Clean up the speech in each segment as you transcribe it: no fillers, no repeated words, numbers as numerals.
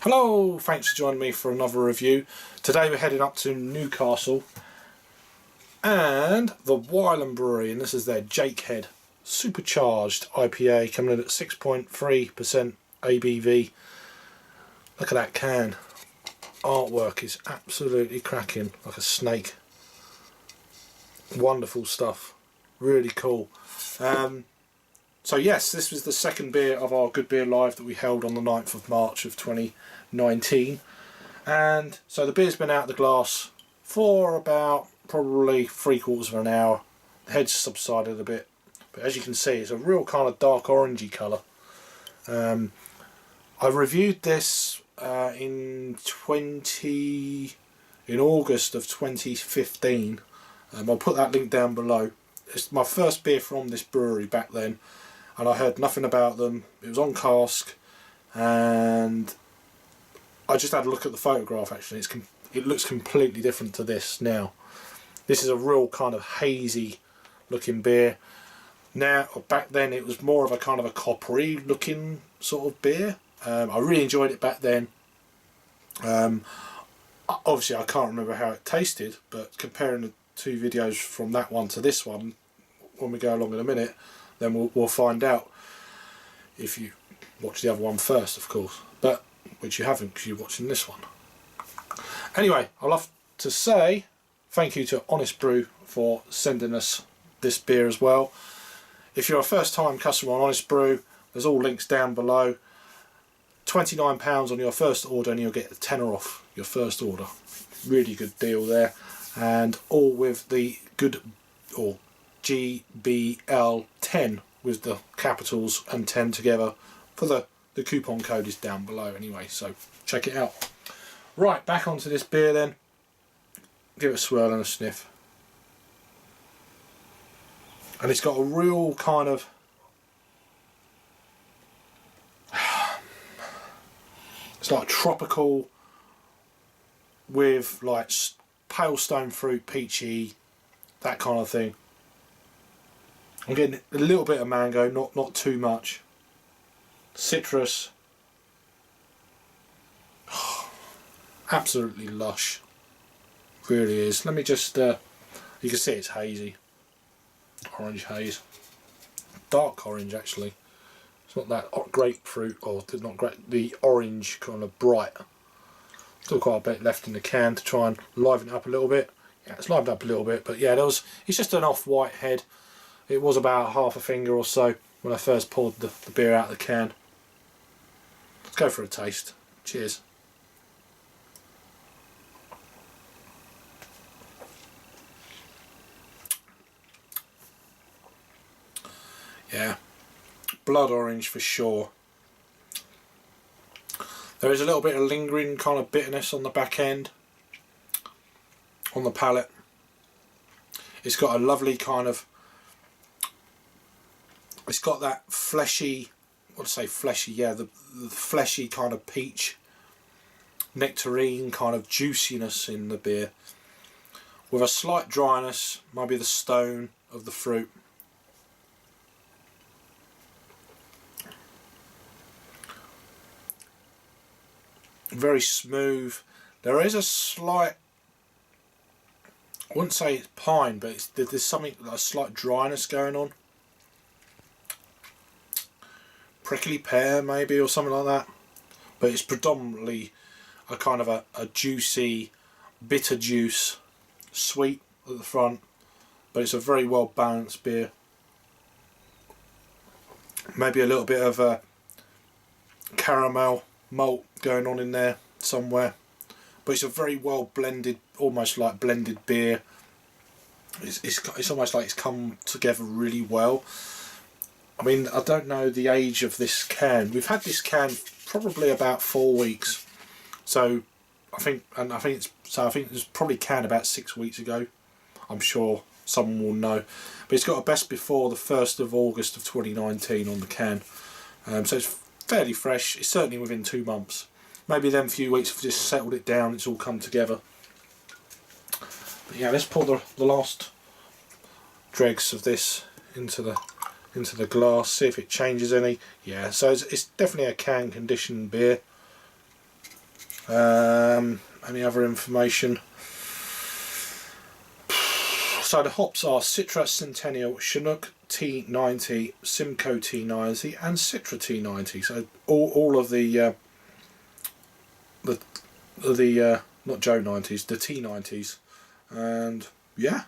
Hello, thanks for joining me for another review. Today we're heading up to Newcastle and the Wylam Brewery, and this is their Jakehead Supercharged IPA coming in at 6.3% ABV. Look at that can. Artwork is absolutely cracking, like a snake. Wonderful stuff. Really cool. So yes, this was the second beer of our Good Beer Live that we held on the 9th of March of 2019. And so the beer's been out of the glass for about probably 3/4 of an hour. The head's subsided a bit. But as you can see, it's a real kind of dark orangey colour. I reviewed this in August of 2015. I'll put that link down below. It's my first beer from this brewery back then, and I heard nothing about them. It was on cask, and I just had a look at the photograph. Actually, it looks completely different to this now. This is a real kind of hazy looking beer. Now, back then it was more of a kind of a coppery looking sort of beer. I really enjoyed it back then. Obviously I can't remember how it tasted, but comparing the two videos from that one to this one, when we go along in a minute, then we'll find out, if you watch the other one first, of course, but which you haven't because you're watching this one. Anyway, I'd love to say thank you to Honest Brew for sending us this beer as well. If you're a first time customer on Honest Brew, there's all links down below. £29 on your first order and you'll get a tenner off your first order. Really good deal there, and all with the good, or GBL 10 with the capitals and 10 together. For the coupon code is down below anyway, so check it out. Right, back onto this beer then. Give it a swirl and a sniff. And it's got a real kind of it's like tropical with like pale stone fruit, peachy, that kind of thing. I'm getting a little bit of mango, not too much. Citrus. Absolutely lush. Really is. Let me just, you can see it's hazy. Orange haze. Dark orange actually. It's not that grapefruit, or not great. The orange kind of bright. Still quite a bit left in the can to try and liven it up a little bit. Yeah, it's livened up a little bit, but yeah, it's just an off-white head. It was about half a finger or so when I first poured the beer out of the can. Let's go for a taste. Cheers. Yeah, blood orange for sure. There is a little bit of lingering kind of bitterness on the back end, on the palate. It's got a lovely kind of, it's got that fleshy, what to say fleshy, yeah, the fleshy kind of peach, nectarine kind of juiciness in the beer, with a slight dryness, maybe the stone of the fruit. Very smooth. There is a slight, I wouldn't say it's pine, but there's something like a slight dryness going on. Prickly pear maybe, or something like that. But it's predominantly a kind of a juicy, bitter juice, sweet at the front. But it's a very well balanced beer. Maybe a little bit of a caramel malt going on in there somewhere, but it's a very well blended, almost like blended beer. It's almost like it's come together really well. I mean, I don't know the age of this can. We've had this can probably about 4 weeks, so I think it was probably canned about 6 weeks ago. I'm sure someone will know, but it's got a best before the 1st of August of 2019 on the can, so it's fairly fresh. It's certainly within 2 months. Maybe them few weeks have just settled it down, it's all come together. But yeah, let's pour the last dregs of this into the glass, see if it changes any. Yeah, so it's definitely a can conditioned beer. Any other information? So the hops are Citra, Centennial, Chinook T90, Simcoe T90 and Citra T90. So all of the not Joe 90s, the T90s. And yeah,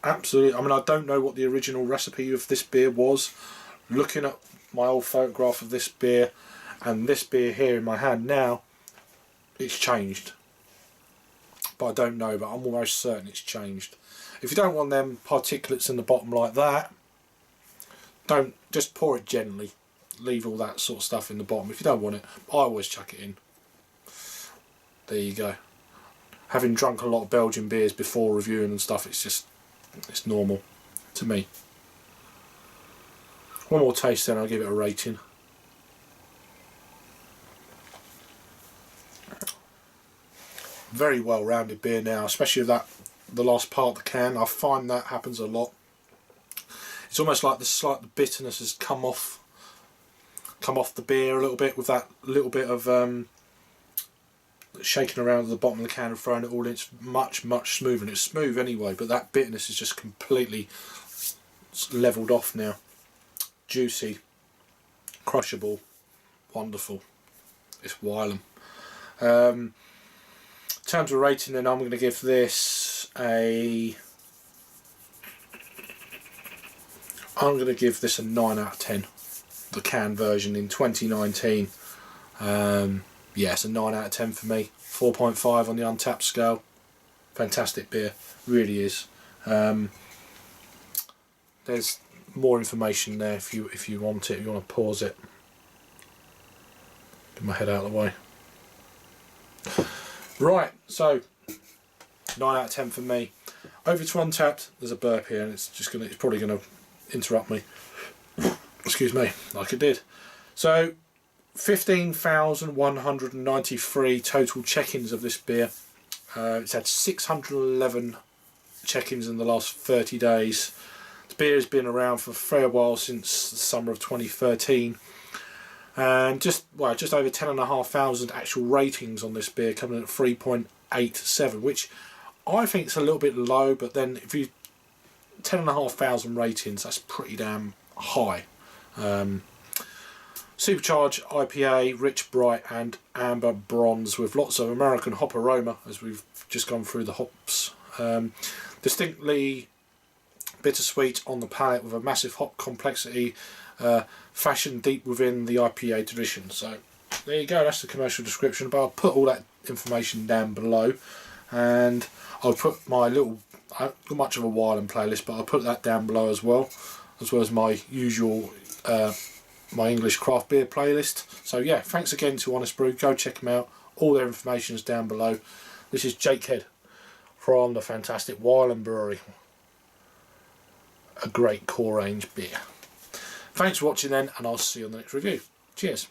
absolutely. I mean, I don't know what the original recipe of this beer was. Looking at my old photograph of this beer and this beer here in my hand now, it's changed. But I don't know, but I'm almost certain it's changed. If you don't want them particulates in the bottom like that, don't, just pour it gently. Leave all that sort of stuff in the bottom. If you don't want it, I always chuck it in. There you go. Having drunk a lot of Belgian beers before reviewing and stuff, it's normal to me. One more taste, then I'll give it a rating. Very well rounded beer now, especially that the last part of the can. I find that happens a lot. It's almost like the bitterness has come off the beer a little bit, with that little bit of shaking around at the bottom of the can and throwing it all in. It's much smoother, and it's smooth anyway, but that bitterness is just completely levelled off now. Juicy, crushable, wonderful. It's Wylam. In terms of rating, then I'm going to give this a 9 out of 10. The can version in 2019. Yeah, it's a 9 out of 10 for me. 4.5 on the Untapped scale. Fantastic beer, really is. There's more information there if you want it. If you want to pause it. Get my head out of the way. Right, so 9 out of 10 for me. Over to Untapped. There's a burp here, and it's probably gonna interrupt me. Excuse me, like it did. So 15,193 total check-ins of this beer. It's had 611 check-ins in the last 30 days. The beer has been around for a fair while, since the summer of 2013. And just over 10,500 actual ratings on this beer, coming in at 3.87, which I think is a little bit low, but then if you 10,500 ratings, that's pretty damn high. Supercharged IPA, rich, bright and amber bronze, with lots of American hop aroma, as we've just gone through the hops. Distinctly bittersweet on the palate, with a massive hop complexity, fashioned deep within the IPA tradition. So there you go, that's the commercial description, but I'll put all that information down below, and I'll put my little, not much of a Wylam playlist, but I'll put that down below as well as my usual my English craft beer playlist. So yeah, thanks again to Honest Brew. Go check them out. All their information is down below. This is Jakehead from the fantastic Wylam Brewery. A great core range beer. Thanks for watching then, and I'll see you on the next review. Cheers.